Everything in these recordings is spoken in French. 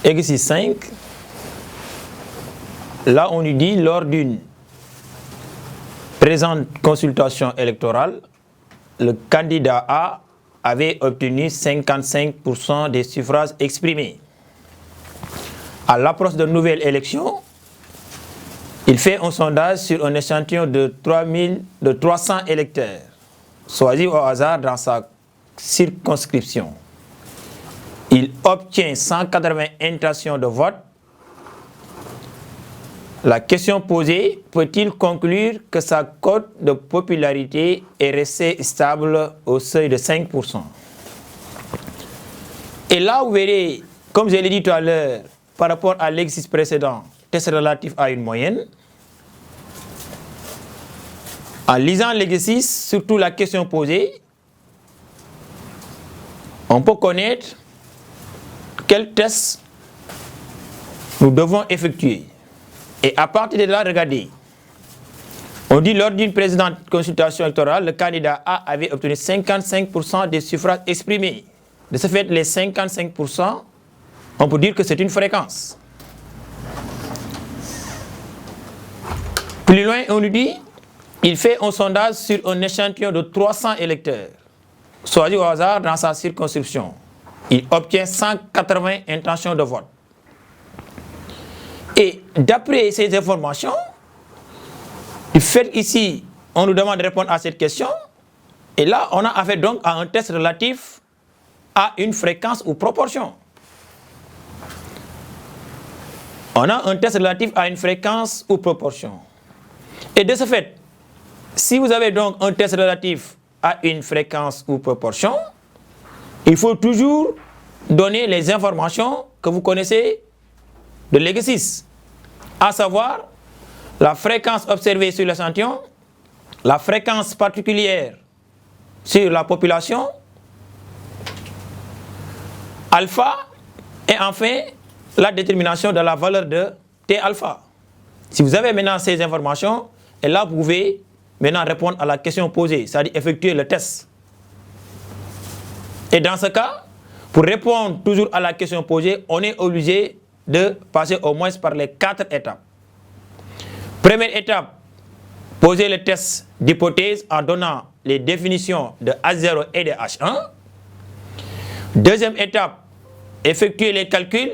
Exercice 5. Là, on nous dit, lors d'une présente consultation électorale, le candidat A avait obtenu 55% des suffrages exprimés. À l'approche de nouvelles élections, il fait un sondage sur un échantillon de 300 électeurs, choisis au hasard dans sa circonscription. Il obtient 180 intentions de vote. La question posée, peut-il conclure que sa cote de popularité est restée stable au seuil de 5%? Et là, vous verrez, comme je l'ai dit tout à l'heure, par rapport à l'exercice précédent, test relatif à une moyenne. En lisant l'exercice, surtout la question posée, on peut connaître quel test nous devons effectuer. Et à partir de là, regardez. On dit lors d'une précédente consultation électorale, le candidat A avait obtenu 55% des suffrages exprimés. De ce fait, les 55%, on peut dire que c'est une fréquence. Plus loin, on nous dit, il fait un sondage sur un échantillon de 300 électeurs, choisis au hasard dans sa circonscription. Il obtient 180 intentions de vote. Et d'après ces informations, du fait ici, on nous demande de répondre à cette question, et là, on a affaire donc à un test relatif à une fréquence ou proportion. On a un test relatif à une fréquence ou proportion. Et de ce fait, si vous avez donc un test relatif à une fréquence ou proportion, il faut toujours donner les informations que vous connaissez de l'exercice, à savoir la fréquence observée sur l'échantillon, la fréquence particulière sur la population, alpha, et enfin la détermination de la valeur de T alpha. Si vous avez maintenant ces informations, et là vous pouvez maintenant répondre à la question posée, c'est-à-dire effectuer le test. Et dans ce cas, pour répondre toujours à la question posée, on est obligé de passer au moins par les 4 étapes. Première étape, poser le test d'hypothèse en donnant les définitions de H0 et de H1. Deuxième étape, effectuer les calculs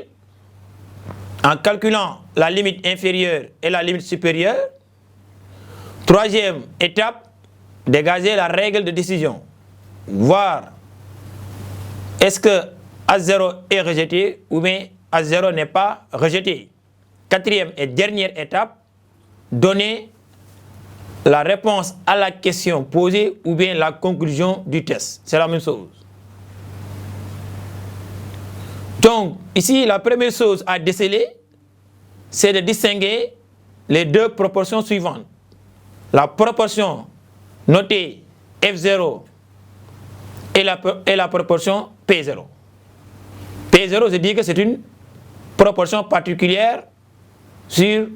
en calculant la limite inférieure et la limite supérieure. Troisième étape, dégager la règle de décision. Voir est-ce que H0 est rejeté ou bien H0 n'est pas rejeté. Quatrième et dernière étape, donner la réponse à la question posée ou bien la conclusion du test. C'est la même chose. Donc, ici, la première chose à déceler, c'est de distinguer les deux proportions suivantes. La proportion notée F0 et la proportion P0. P0, je dis que c'est une proportion particulière sur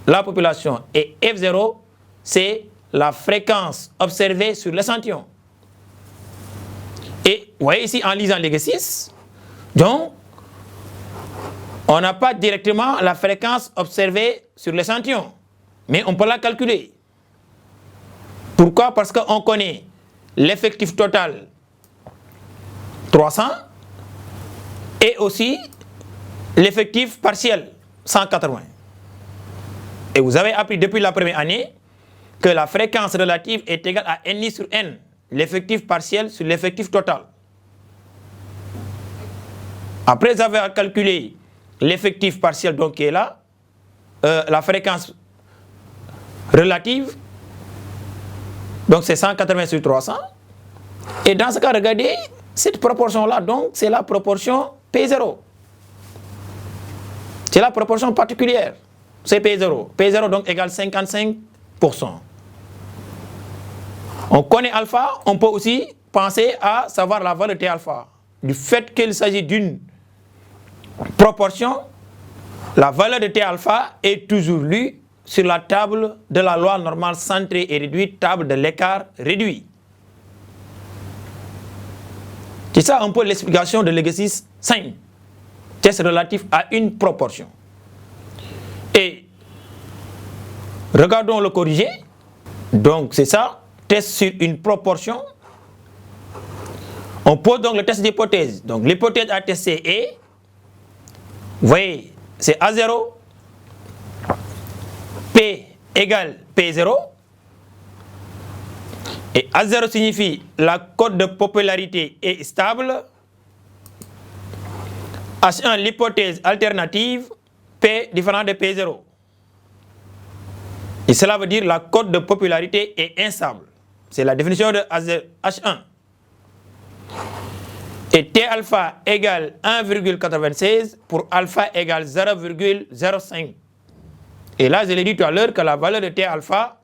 la population. Et F0, c'est la fréquence observée sur l'échantillon. Et vous voyez ici en lisant l'exercice, donc, on n'a pas directement la fréquence observée sur l'échantillon, mais on peut la calculer. Pourquoi? Parce qu'on connaît l'effectif total 300 et aussi l'effectif partiel 180. Et vous avez appris depuis la première année que la fréquence relative est égale à Ni sur N, l'effectif partiel sur l'effectif total. Après avoir calculé l'effectif partiel donc qui est là, la fréquence relative, donc c'est 180 sur 300. Et dans ce cas, regardez, cette proportion-là, donc c'est la proportion P0. C'est la proportion particulière. C'est P0. P0 donc égale 55%. On connaît alpha, on peut aussi penser à savoir la valeur de T alpha. Du fait qu'il s'agit d'une proportion, la valeur de T alpha est toujours lue sur la table de la loi normale centrée et réduite, table de l'écart réduit. C'est ça un peu l'explication de l'exercice 5. test relatif à une proportion. Et regardons le corrigé. Donc c'est ça, test sur une proportion. On pose donc le test d'hypothèse. Donc l'hypothèse à tester est, vous voyez, c'est A0, P égale P0. Et A0 signifie la cote de popularité est stable. H1, l'hypothèse alternative, P différent de P0. Et cela veut dire la cote de popularité est instable. C'est la définition de H1. Et T alpha égale 1,96 pour alpha égale 0,05. Et là, je l'ai dit tout à l'heure que la valeur de T alpha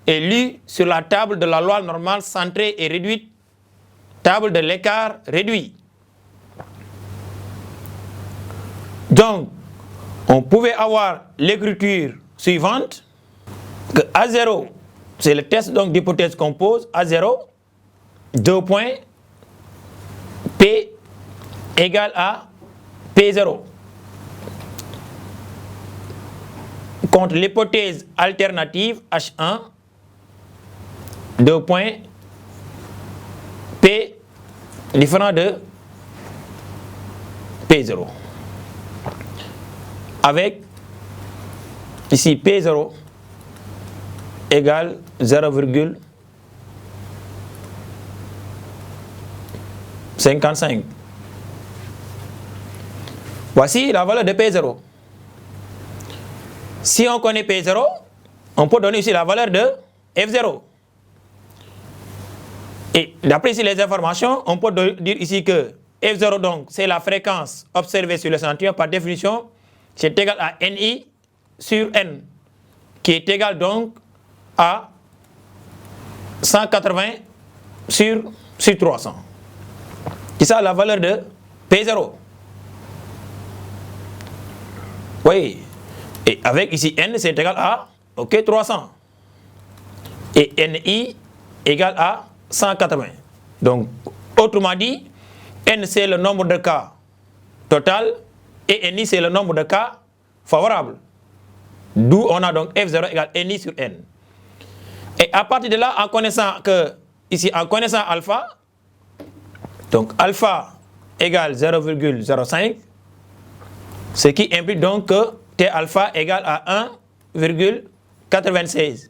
est lue sur la table de la loi normale centrée et réduite, table de l'écart réduit. Donc, on pouvait avoir l'écriture suivante, que A0, c'est le test d'hypothèse qu'on pose, A0, 2 points, P égale à P0. Contre l'hypothèse alternative H1, 2 points, P différent de P0. Avec ici P0 égale 0,55. Voici la valeur de P0. Si on connaît P0, on peut donner ici la valeur de F0. Et d'après ici les informations, on peut dire ici que F0 donc c'est la fréquence observée sur l'échantillon. Par définition, c'est égal à Ni sur N, qui est égal donc à 180 sur 300. C'est ça la valeur de P0. Oui. Et avec ici N, c'est égal à 300. Et Ni égale à 180. Donc, autrement dit, N c'est le nombre de cas total et Ni c'est le nombre de cas favorables. D'où on a donc F0 égale Ni sur N. Et à partir de là, en connaissant alpha, donc alpha égale 0,05, ce qui implique donc que T alpha égale à 1,96.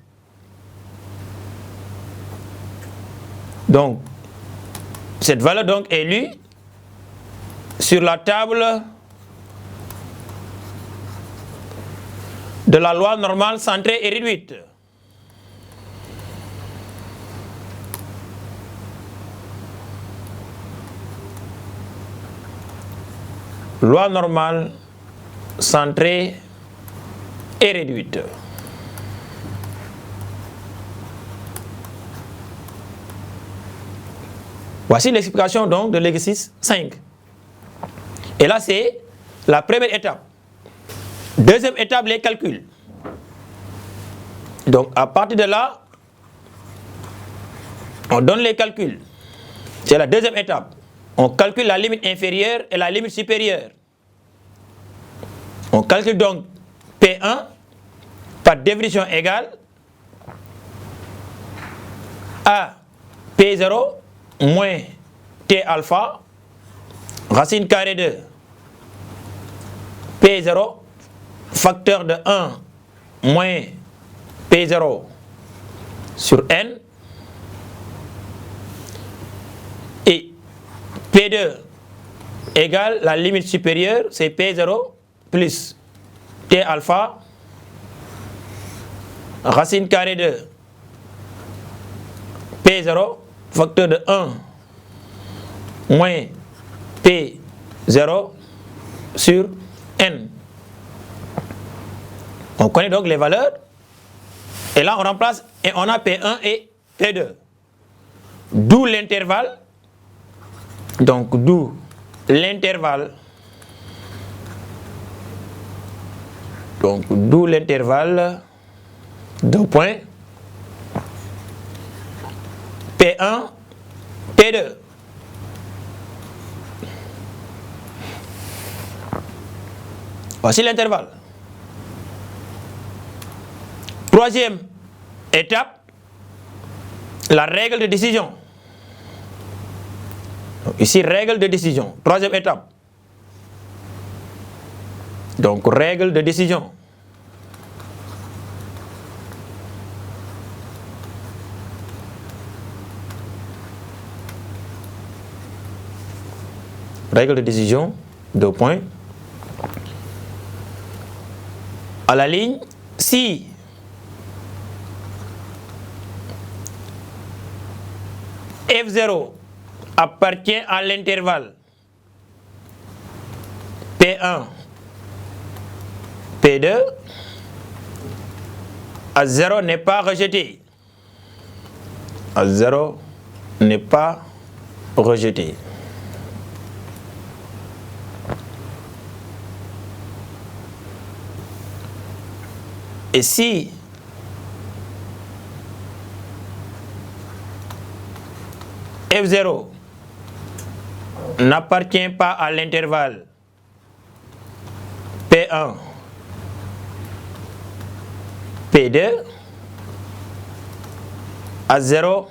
Donc, cette valeur donc est lue sur la table de la loi normale centrée et réduite. Loi normale centrée et réduite. Voici l'explication donc de l'exercice 5. Et là, c'est la première étape. Deuxième étape, les calculs. Donc, à partir de là, on donne les calculs. C'est la deuxième étape. On calcule la limite inférieure et la limite supérieure. On calcule donc P1 par définition égale à P0 moins T alpha racine carrée de P0 facteur de 1 moins P0 sur N et P2 égale la limite supérieure, c'est P0 plus T alpha racine carrée de P0 facteur de 1 moins P0 sur N. On connaît donc les valeurs. Et là, on remplace et on a P1 et P2. D'où l'intervalle. Donc, d'où l'intervalle. Donc, d'où l'intervalle de points P1, P2. Voici l'intervalle. Troisième étape, la règle de décision. Donc, ici, règle de décision. Troisième étape. Donc, règle de décision. Règle de décision, 2 points. À la ligne, si F0 appartient à l'intervalle P1, P2, A0 n'est pas rejeté. A0 n'est pas rejeté. Et si F0 n'appartient pas à l'intervalle P1, P2, A0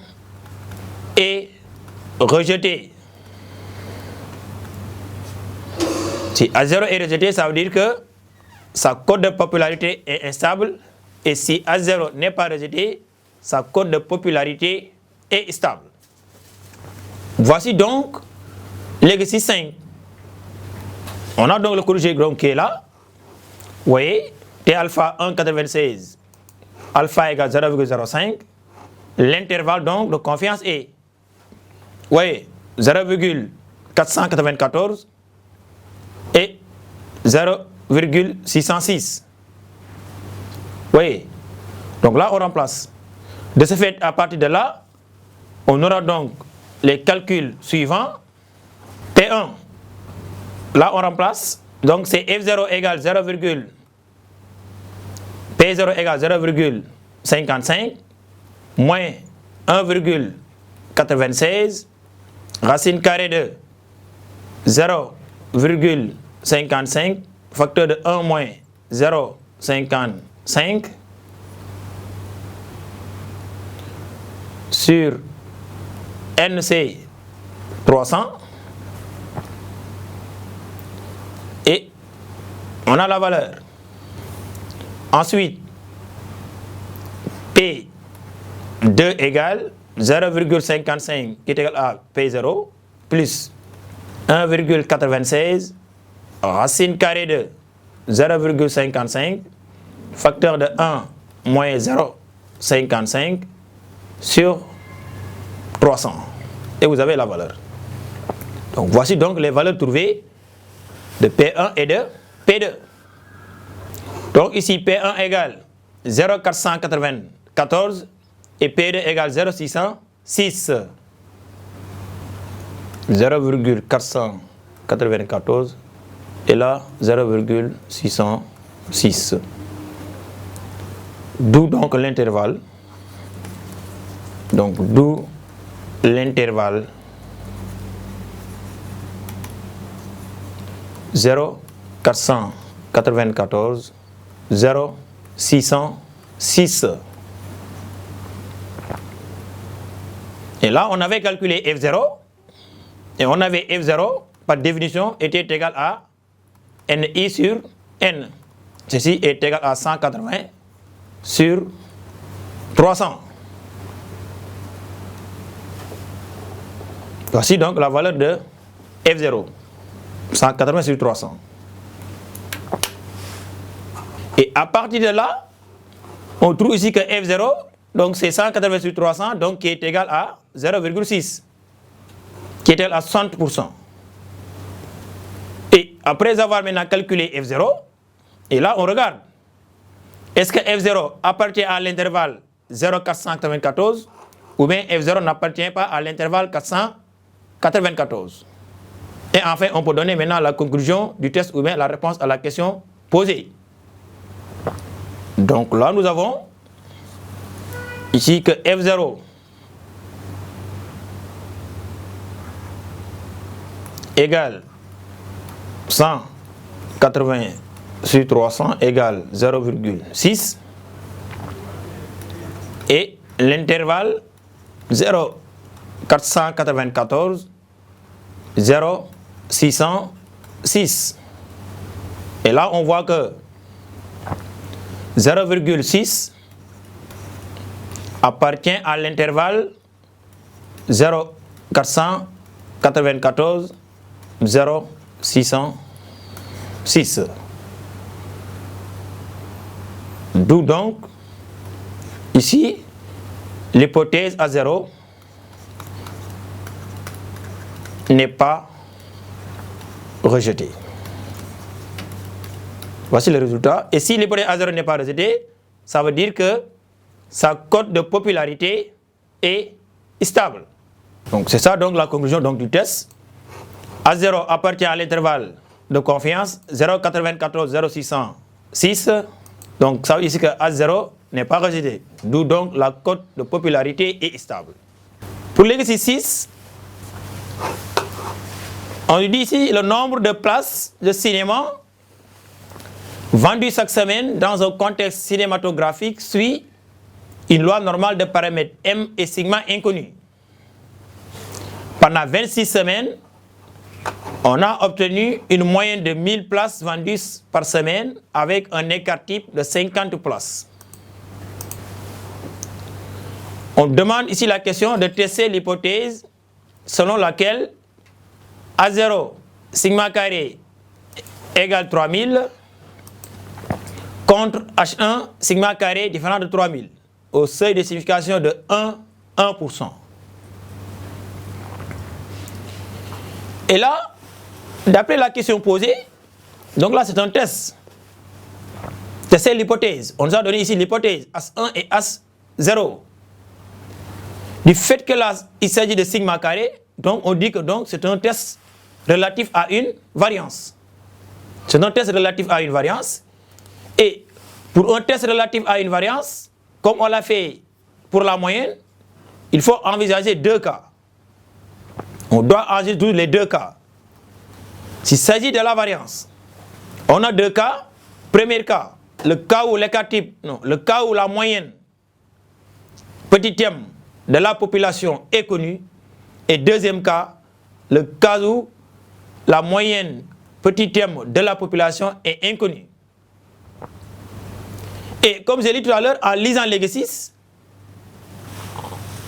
est rejeté. Si A0 est rejeté, ça veut dire que sa cote de popularité est instable, et si A0 n'est pas rejeté, sa cote de popularité est stable. Voici donc l'exercice 5. On a donc le corrigé qui est là. Vous voyez, T alpha 1,96, alpha égale 0,05. L'intervalle donc de confiance est, vous voyez, 0,494 et 0,606. Vous voyez, donc là on remplace. De ce fait, à partir de là, on aura donc les calculs suivants. P1, là on remplace, donc c'est F0 égale 0, P0 égale 0,55 moins 1,96 racine carrée de 0,55 facteur de 1 moins 0,55 sur NC 300 et on a la valeur. Ensuite, P2 égale 0,55 qui est égal à P0 plus 1,96 racine carrée de 0,55 facteur de 1 moins 0,55 sur 300 et vous avez la valeur. Donc voici donc les valeurs trouvées de P1 et de P2. Donc ici P1 égale 0,494 et P2 égale 0,606. 0,494 et là 0,606. D'où donc l'intervalle. Donc d'où l'intervalle 0,494 0,606. Et là on avait calculé F0 et on avait F0 par définition était égal à NI sur N. Ceci est égal à 180 sur 300. Voici donc la valeur de F0. 180 sur 300. Et à partir de là, on trouve ici que F0, donc c'est 180 sur 300, donc qui est égal à 0,6, qui est égal à 60%. Et après avoir maintenant calculé F0, et là on regarde, est-ce que F0 appartient à l'intervalle 0,494 ou bien F0 n'appartient pas à l'intervalle 494. Et enfin, on peut donner maintenant la conclusion du test ou bien la réponse à la question posée. Donc là, nous avons ici que F0 égale 180 sur 300 égale 0,6 et l'intervalle 0,494, 0,606. Et là, on voit que 0,6 appartient à l'intervalle 0,494, 0,606. D'où donc, ici, l'hypothèse à 0 n'est pas rejetée. Voici le résultat. Et si l'hypothèse à 0 n'est pas rejetée, ça veut dire que sa cote de popularité est stable. Donc c'est ça donc la conclusion donc, du test. A0 appartient à l'intervalle de confiance 0,94, 0,606. Donc ça veut dire ici que A0 n'est pas rejeté. D'où donc la cote de popularité est stable. Pour l'exercice 6, on lui dit ici le nombre de places de cinéma vendues chaque semaine dans un contexte cinématographique suit une loi normale de paramètres M et sigma inconnus. Pendant 26 semaines, on a obtenu une moyenne de 1000 places vendues par semaine avec un écart type de 50 places. On demande ici la question de tester l'hypothèse selon laquelle A0 sigma carré égale 3000 contre H1 sigma carré différent de 3000 au seuil de signification de 1%. Et là, d'après la question posée, donc là c'est un test. Tester l'hypothèse. On nous a donné ici l'hypothèse H1 et H0. Du fait que là il s'agit de sigma carré, donc on dit que c'est un test relatif à une variance. C'est un test relatif à une variance. Et pour un test relatif à une variance, comme on l'a fait pour la moyenne, il faut envisager deux cas. On doit envisager les deux cas. S'il s'agit de la variance, on a deux cas. Premier cas, le cas où l'écart type, non, le cas où la moyenne, petit m, de la population est connue. Et deuxième cas, le cas où la moyenne, petit m, de la population est inconnue. Et comme j'ai dit tout à l'heure, en lisant l'exercice,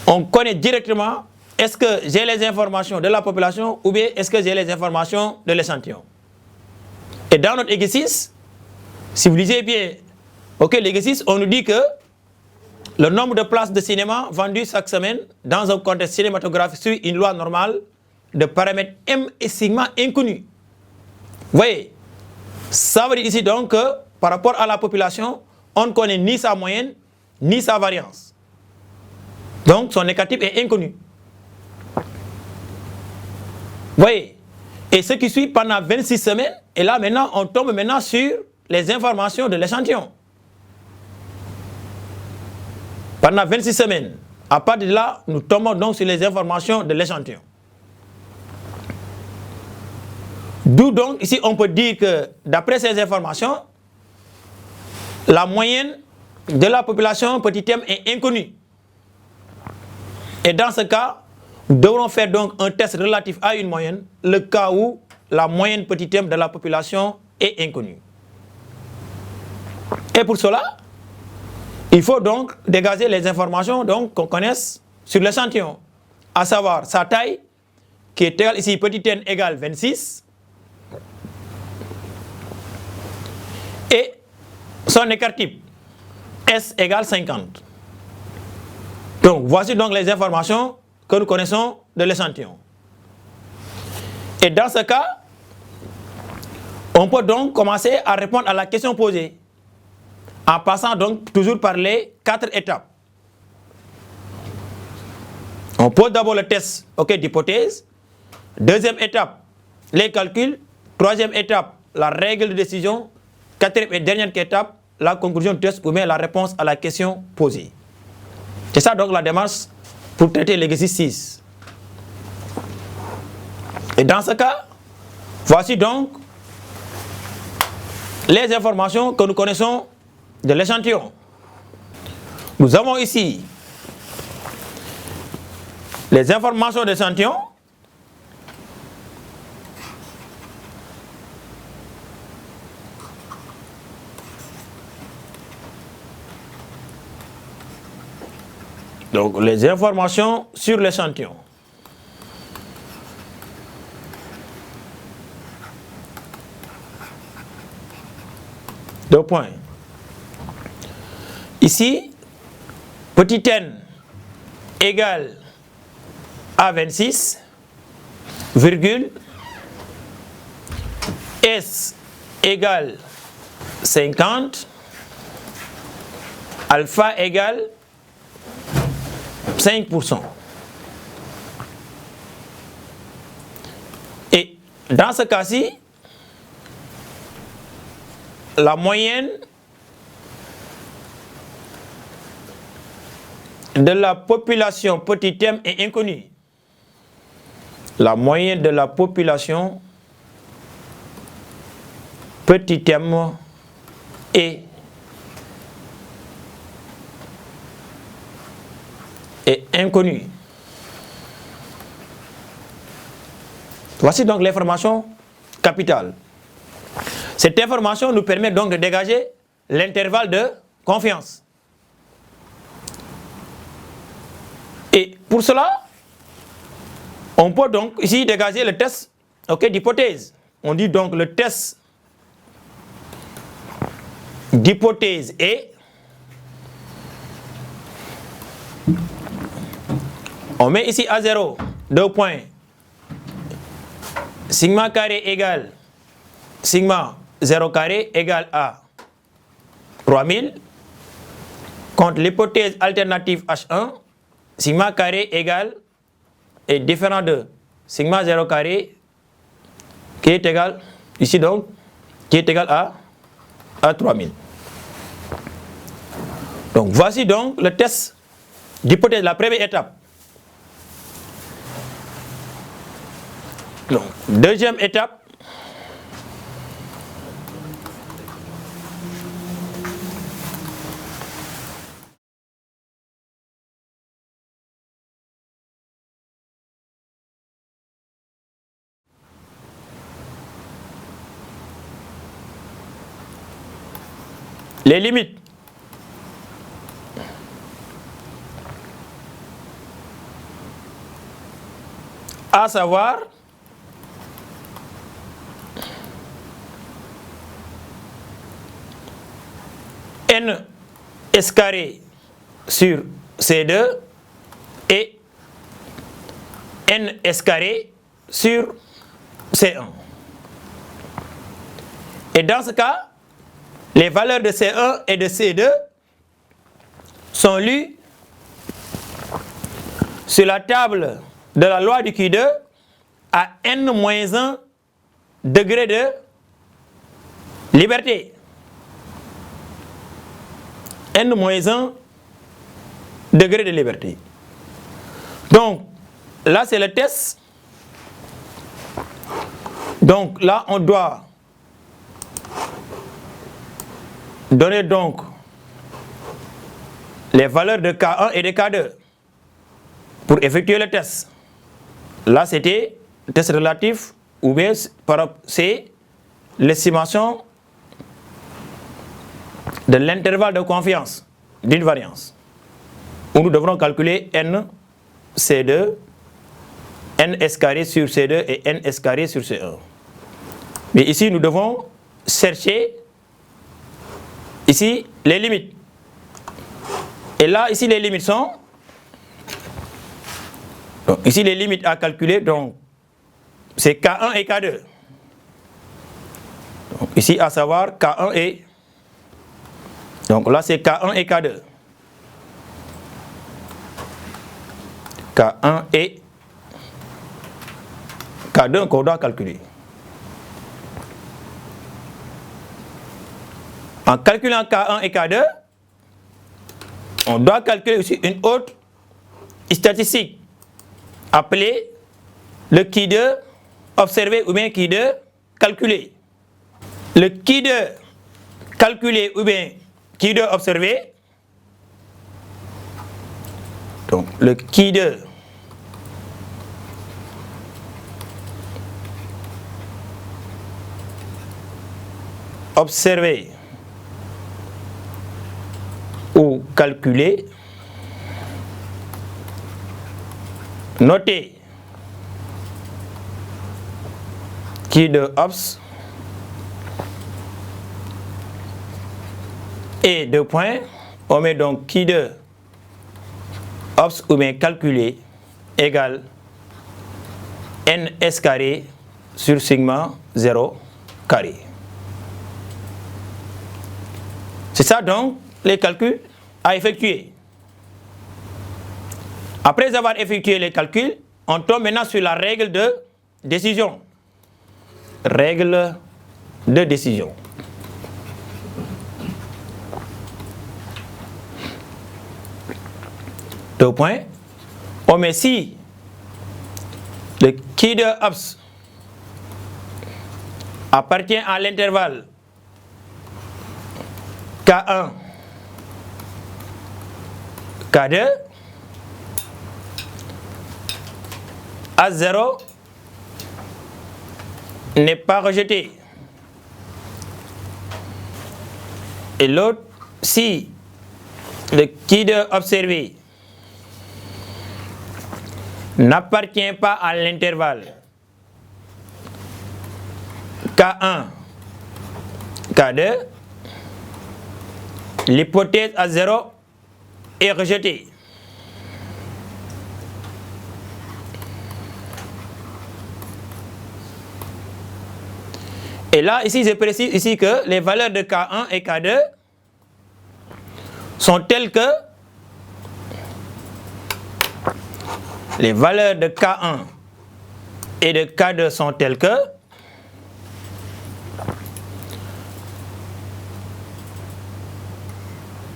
on connaît directement est-ce que j'ai les informations de la population ou bien est-ce que j'ai les informations de l'échantillon. Et dans notre exercice, si vous lisez bien l'exercice, on nous dit que le nombre de places de cinéma vendues chaque semaine dans un contexte cinématographique suit une loi normale de paramètres M et sigma inconnus. Vous voyez, ça veut dire ici donc que par rapport à la population, on ne connaît ni sa moyenne, ni sa variance. Donc son écart type est inconnu. Vous voyez, et ce qui suit pendant 26 semaines, et là maintenant, on tombe maintenant sur les informations de l'échantillon. Pendant 26 semaines, à partir de là, nous tombons donc sur les informations de l'échantillon. D'où donc, ici, on peut dire que d'après ces informations, la moyenne de la population petit m est inconnue. Et dans ce cas, nous devrons faire donc un test relatif à une moyenne, le cas où la moyenne petit m de la population est inconnue. Et pour cela, il faut donc dégager les informations qu'on connaisse sur l'échantillon, à savoir sa taille, qui est égale ici petit n égale 26, et son écart type, S égale 50. Donc, voici donc les informations que nous connaissons de l'échantillon. Et dans ce cas, on peut donc commencer à répondre à la question posée, en passant donc toujours par les 4 étapes. On pose d'abord le test d'hypothèse. Deuxième étape, les calculs. Troisième étape, la règle de décision. Quatrième et dernière étape, la conclusion du test ou bien la réponse à la question posée. C'est ça donc la démarche pour traiter l'exercice 6. Et dans ce cas, voici donc les informations que nous connaissons de l'échantillon. Nous avons ici les informations de l'échantillon. Donc, les informations sur l'échantillon. Deux points. Ici, petit n égale à 26, virgule, S égale 50, alpha égale 5%. Et dans ce cas-ci, la moyenne de la population petit m est inconnue. La moyenne de la population petit m est inconnue. Voici donc l'information capitale. Cette information nous permet donc de dégager l'intervalle de confiance. Et pour cela, on peut donc ici dégager le test d'hypothèse. On dit donc le test d'hypothèse est, on met ici à 0, 2 points, sigma carré égale sigma 0 carré égale à 3000 contre l'hypothèse alternative H1, sigma carré égale est différent de sigma 0 carré qui est égal, ici donc, qui est égal à 3000. Donc voici donc le test d'hypothèse, la première étape. Donc, deuxième étape. Les limites. À savoir, n s carré sur C2 et n s carré sur C1. Et dans ce cas, les valeurs de C1 et de C2 sont lues sur la table de la loi du Q2 à n-1 degré de liberté. n-1 degré de liberté. Donc, là, c'est le test. Donc, là, on doit donner donc les valeurs de K1 et de K2 pour effectuer le test. Là, c'était le test relatif, ou bien c'est l'estimation de l'intervalle de confiance d'une variance, où nous devrons calculer n C2, n s carré sur C2 et n s carré sur C1. Mais ici, nous devons chercher ici les limites. Et là, ici, les limites sont... Donc, ici, les limites à calculer, donc, c'est K1 et K2. Donc, ici, à savoir K1 et... Donc, là, c'est K1 et K2. K1 et K2 qu'on doit calculer. En calculant K1 et K2, on doit calculer aussi une autre statistique appelée le Q2 observé ou bien Q2 calculé. Le Q2 calculé ou bien Q2 observé. Donc le Q2 observé ou calculé, notez Q2 obs et 2 points, on met donc Q2 obs ou bien calculé égale ns carré sur sigma 0 carré. C'est ça donc les calculs à effectuer. Après avoir effectué les calculs, on tombe maintenant sur la règle de décision. Règle de décision. Deux points. On met si le Q2 obs appartient à l'intervalle K1, K2, A0 n'est pas rejeté. Et l'autre, si le Q2 observé n'appartient pas à l'intervalle K1, K2, l'hypothèse A0 est rejetée. Et là, ici, je précise ici que les valeurs de K1 et K2 sont telles que les valeurs de K1 et de K2 sont telles que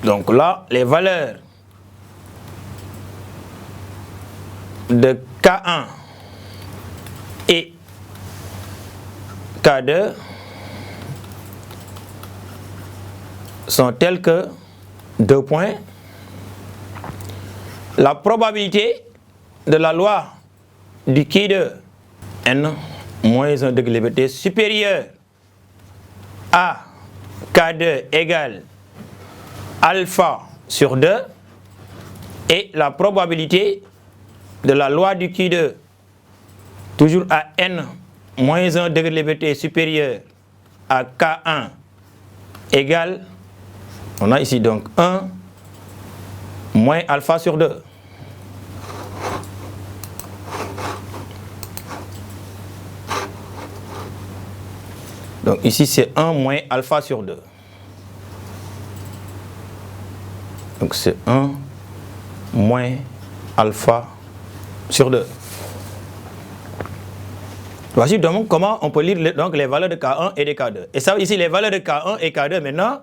donc là, les valeurs de K1 et K2 sont telles que, deux points, la probabilité de la loi du Q2 n moins 1 degré de liberté supérieur à K2 égale alpha sur 2 et la probabilité de la loi du Q2 toujours à n moins 1 degré de liberté supérieur à K1 égale, on a ici donc 1 moins alpha sur 2. Donc ici c'est 1 moins alpha sur 2. Donc c'est 1 moins alpha sur 2. Voici donc comment on peut lire donc les valeurs de K1 et de K2. Et ça ici les valeurs de K1 et K2 maintenant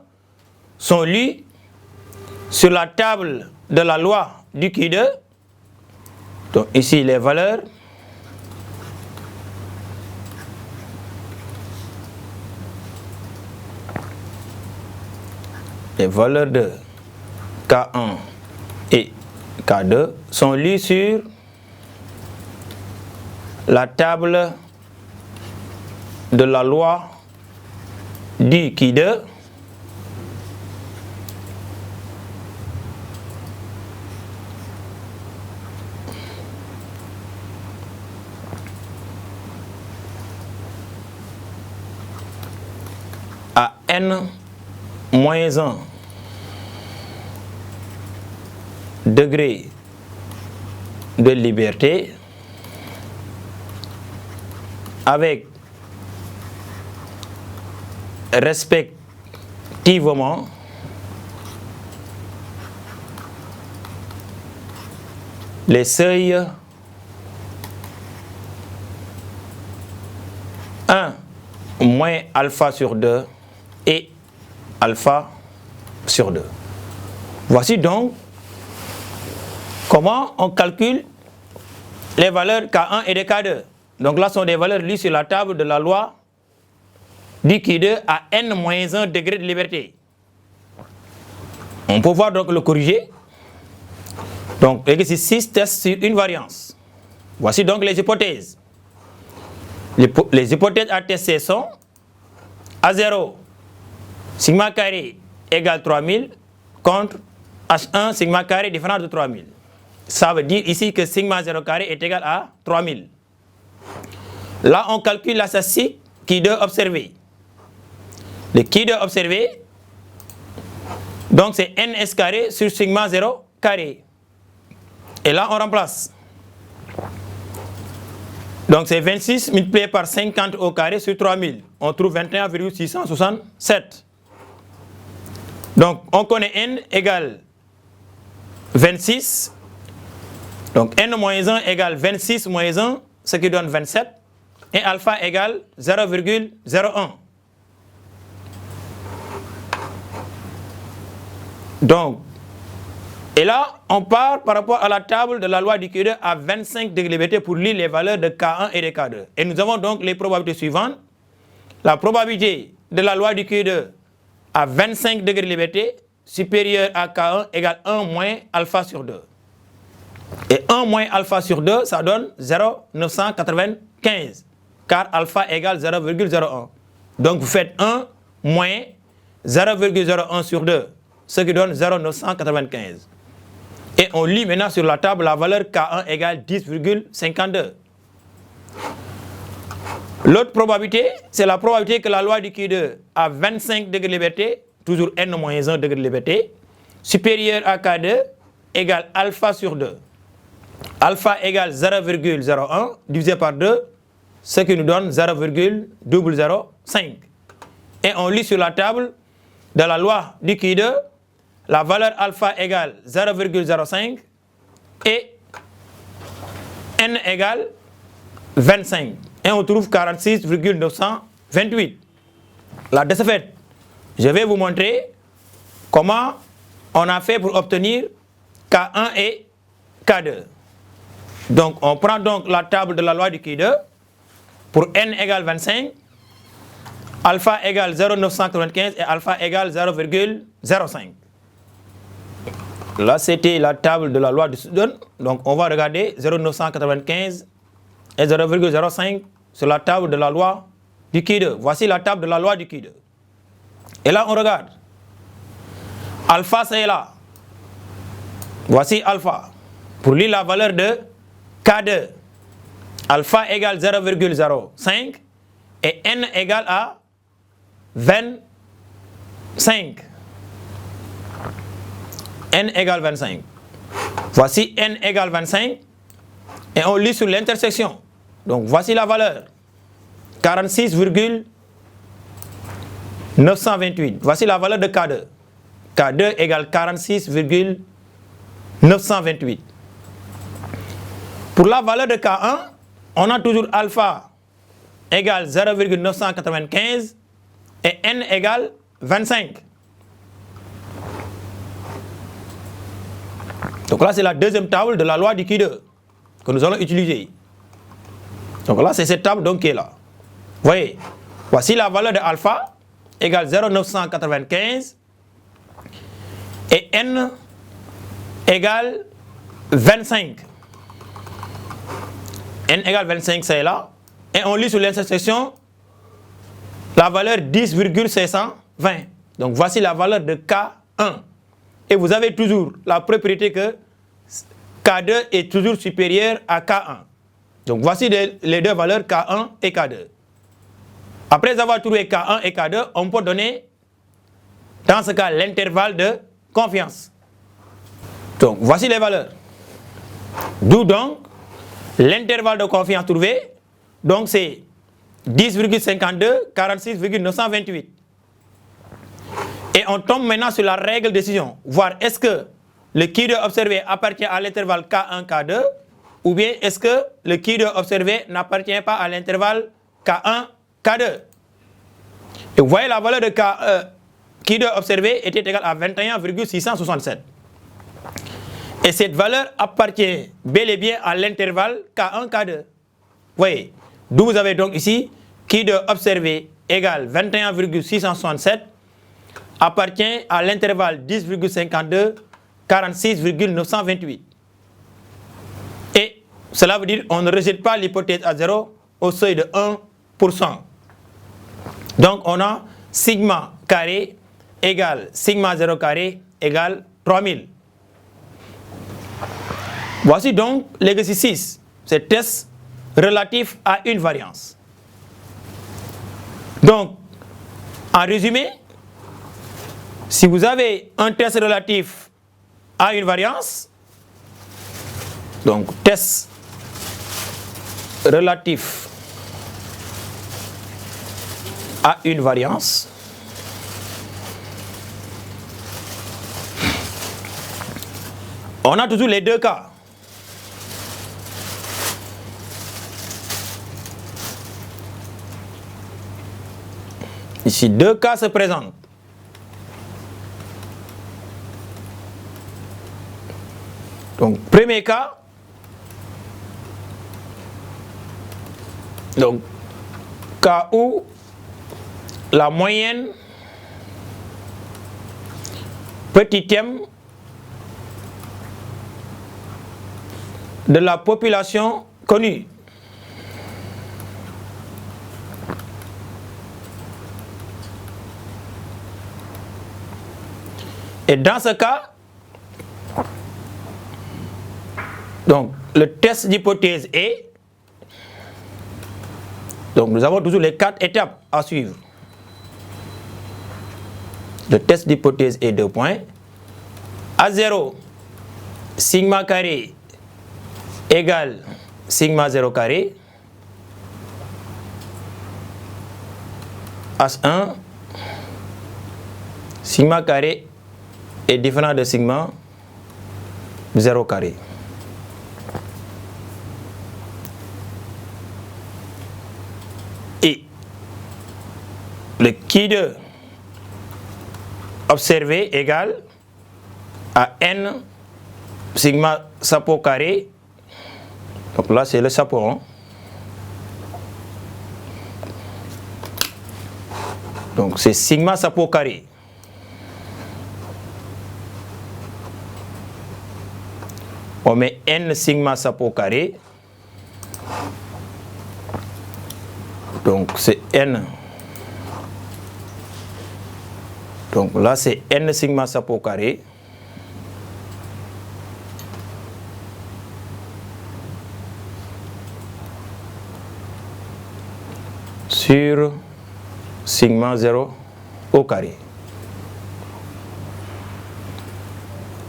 sont lues sur la table de la loi du Q2. Donc ici les valeurs de K1 et K2 sont lues sur la table de la loi du Q2 à n moins 1 degré de liberté avec respectivement les seuils 1 moins alpha sur 2 et alpha sur 2. Voici donc comment on calcule les valeurs K1 et de K2. Donc là sont des valeurs lues sur la table de la loi du Q2 à n-1 degré de liberté. On peut voir donc le corriger. Donc, l'exercice 6 teste sur une variance. Voici donc les hypothèses. Les hypothèses à tester sont A0, sigma carré égale 3000 contre H1, sigma carré différent de 3000. Ça veut dire ici que sigma 0 carré est égal à 3000. Là, on calcule la statistique Q2 observé. Le Q2 observé, donc c'est ns carré sur sigma 0 carré. Et là, on remplace. Donc c'est 26 multiplié par 50 au carré sur 3000. On trouve 21,667. Donc on connaît n égale 26. Donc n-1 égale 26 moins 1, ce qui donne 27. Et alpha égale 0,01. Donc, et là, on part par rapport à la table de la loi du Q2 à 25 degrés de liberté pour lire les valeurs de K1 et de K2. Et nous avons donc les probabilités suivantes. La probabilité de la loi du Q2 à 25 degrés de liberté supérieure à K1 égale 1 moins alpha sur 2. Et 1 moins alpha sur 2, ça donne 0,995. Car alpha égale 0,01. Donc vous faites 1 moins 0,01 sur 2, ce qui donne 0,995. Et on lit maintenant sur la table la valeur K1 égale 10,52. L'autre probabilité, c'est la probabilité que la loi du Q2 à 25 degrés de liberté, toujours n-1 degré de liberté, supérieure à K2 égale alpha sur 2. Alpha égale 0,01 divisé par 2, ce qui nous donne 0,005. Et on lit sur la table de la loi du Q2 la valeur alpha égale 0,05 et n égale 25. Et on trouve 46,928. Là, de ce fait, je vais vous montrer comment on a fait pour obtenir K1 et K2. Donc, on prend donc la table de la loi du Q2 pour n égale 25, alpha égale 0,995 et alpha égale 0,05. Là, c'était la table de la loi de Sutton. Donc, on va regarder 0,995 et 0,05 sur la table de la loi du Q2. Voici la table de la loi du Q2. Et là, on regarde. Alpha, c'est là. Voici alpha. Pour lire la valeur de K2, alpha égale 0,05 et n égale à 25. N égale 25. Voici n égale 25 et on lit sur l'intersection. Donc voici la valeur 46,928. Voici la valeur de K2. K2 égale 46,928. Pour la valeur de K1, on a toujours alpha égale 0,995 et n égale 25. Donc là, c'est la deuxième table de la loi du Q2 que nous allons utiliser. Donc là, c'est cette table donc, qui est là. Vous voyez, voici la valeur de alpha égale 0,995 et n égale 25. N égale 25, c'est là. Et on lit sur l'intersection la valeur 10,620. Donc voici la valeur de K1. Et vous avez toujours la propriété que K2 est toujours supérieur à K1. Donc voici les deux valeurs K1 et K2. Après avoir trouvé K1 et K2, on peut donner, dans ce cas, l'intervalle de confiance. Donc voici les valeurs. D'où donc l'intervalle de confiance trouvé. Donc c'est 10,52, 46,928. Et on tombe maintenant sur la règle de décision. Voir est-ce que le Q2 observé appartient à l'intervalle K1, K2 ou bien est-ce que le Q2 observé n'appartient pas à l'intervalle K1, K2. Et vous voyez la valeur de Q2 observé était égale à 21,667. Et cette valeur appartient bel et bien à l'intervalle K1, K2. Vous voyez, d'où vous avez donc ici Q2 observé égale 21,667 appartient à l'intervalle 10,52 46,928. Et cela veut dire qu'on ne rejette pas l'hypothèse à 0 au seuil de 1%. Donc on a sigma carré égale sigma 0 carré égale 3000. Voici donc l'exercice 6, c'est test relatif à une variance. Donc, en résumé, si vous avez un test relatif à une variance, donc test relatif à une variance, on a toujours les deux cas. Ici, deux cas se présentent. Donc, premier cas, donc, cas où la moyenne petit m de la population connue et dans ce cas, donc le test d'hypothèse est, donc nous avons toujours les 4 étapes à suivre. Le test d'hypothèse est 2 points. A0, sigma carré égale sigma 0 carré. H1, sigma carré est différent de sigma 0 carré. Et le Q2 observé égale à n sigma chapeau carré. Donc là c'est le chapeau. Hein. Donc c'est sigma chapeau carré. On met n sigma chapeau carré. Donc c'est n. Donc là c'est n sigma chapeau carré. Sur sigma 0 au carré.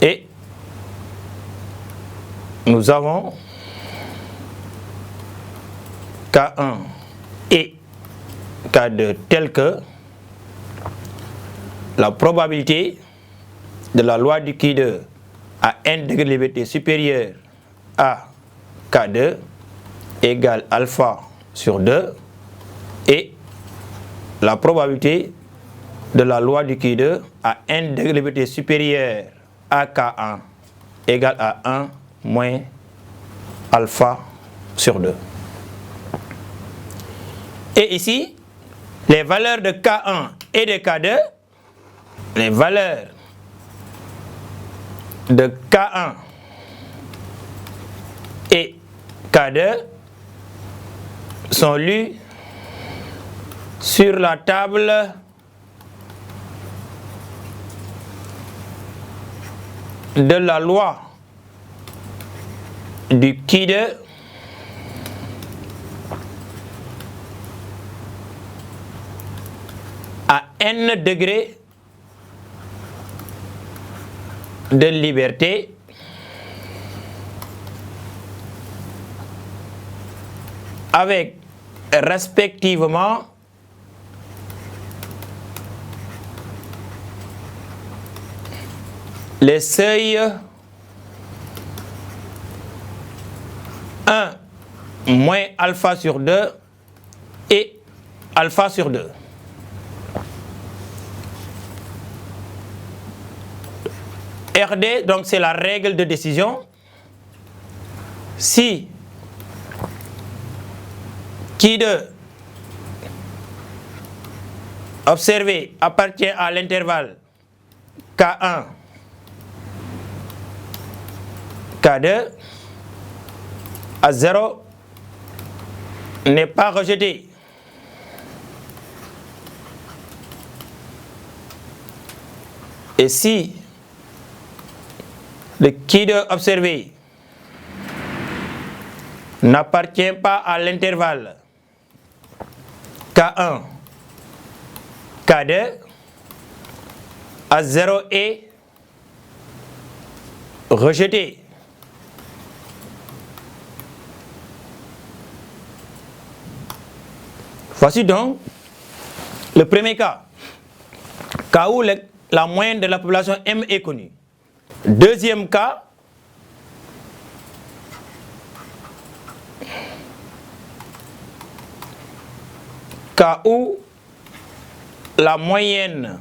Et nous avons K1 et K2 tel que la probabilité de la loi du Q2 à n degré de liberté supérieur à K2 égale alpha sur 2 et la probabilité de la loi du Q2 à n degré de liberté supérieur à K1 égale à 1 moins alpha sur 2. Et ici, les valeurs de K1 et de K2, les valeurs de K1 et K2 sont lues sur la table de la loi du Q2 à n degrés de liberté avec respectivement les seuils 1 moins alpha sur 2 et alpha sur 2. RD, donc c'est la règle de décision. Si Q2 observé appartient à l'intervalle K1, K2, à 0 n'est pas rejeté. Et si le Q2 observé n'appartient pas à l'intervalle K1, K2, à 0 est rejeté. Voici donc le premier cas où la moyenne de la population M est connue. Deuxième cas, où la moyenne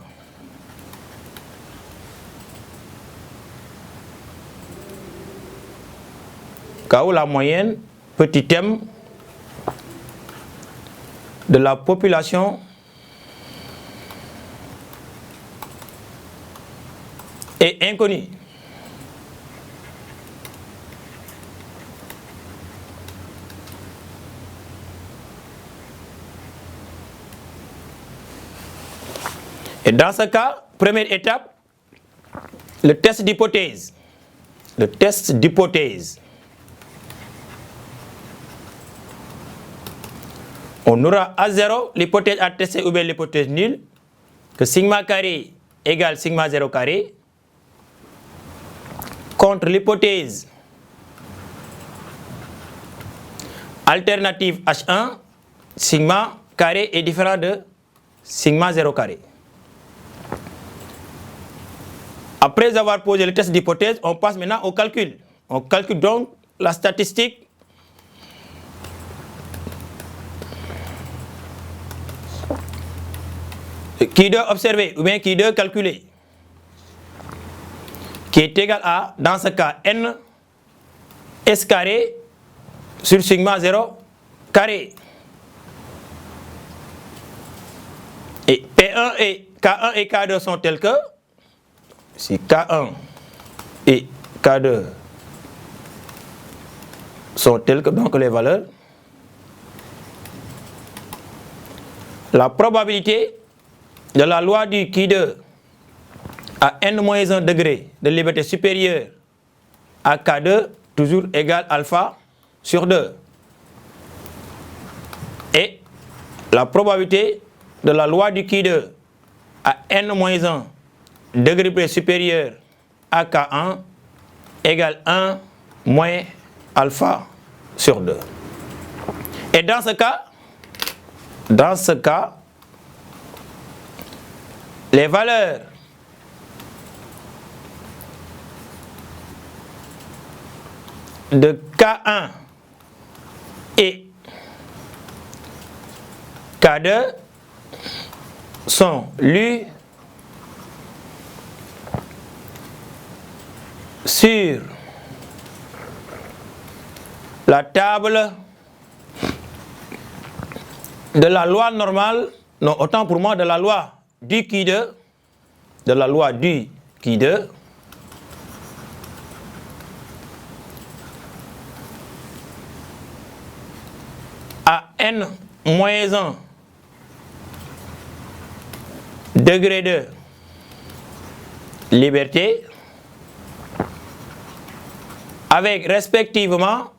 petit m de la population est inconnue. Et dans ce cas, première étape, le test d'hypothèse. Le test d'hypothèse. On aura à 0 l'hypothèse à tester ou bien l'hypothèse nulle, que sigma carré égale sigma 0 carré, contre l'hypothèse alternative H1, sigma carré est différent de sigma 0 carré. Après avoir posé le test d'hypothèse, on passe maintenant au calcul. On calcule donc la statistique Q2 observé ou bien Q2 calculé, qui est égal à, dans ce cas, n S carré sur sigma 0 carré. Et P1 et K1 et K2 sont tels que, si K1 et K2 sont tels que, donc les valeurs, la probabilité de la loi du Q2 à n-1 degré de liberté supérieure à K2 toujours égale alpha sur 2. Et la probabilité de la loi du Q2 à n-1 degré supérieur à K1 égale 1 moins alpha sur 2. Et dans ce cas, les valeurs de K1 et K2 sont lues sur la table de la loi normale, non, autant pour moi de la loi du Q2, à n-1 degré de liberté, avec respectivement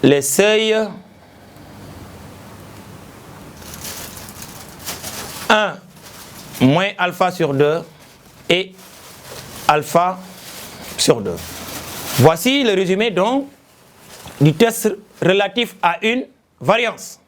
les seuils 1 moins alpha sur 2 et alpha sur 2. Voici le résumé donc du test relatif à une variance.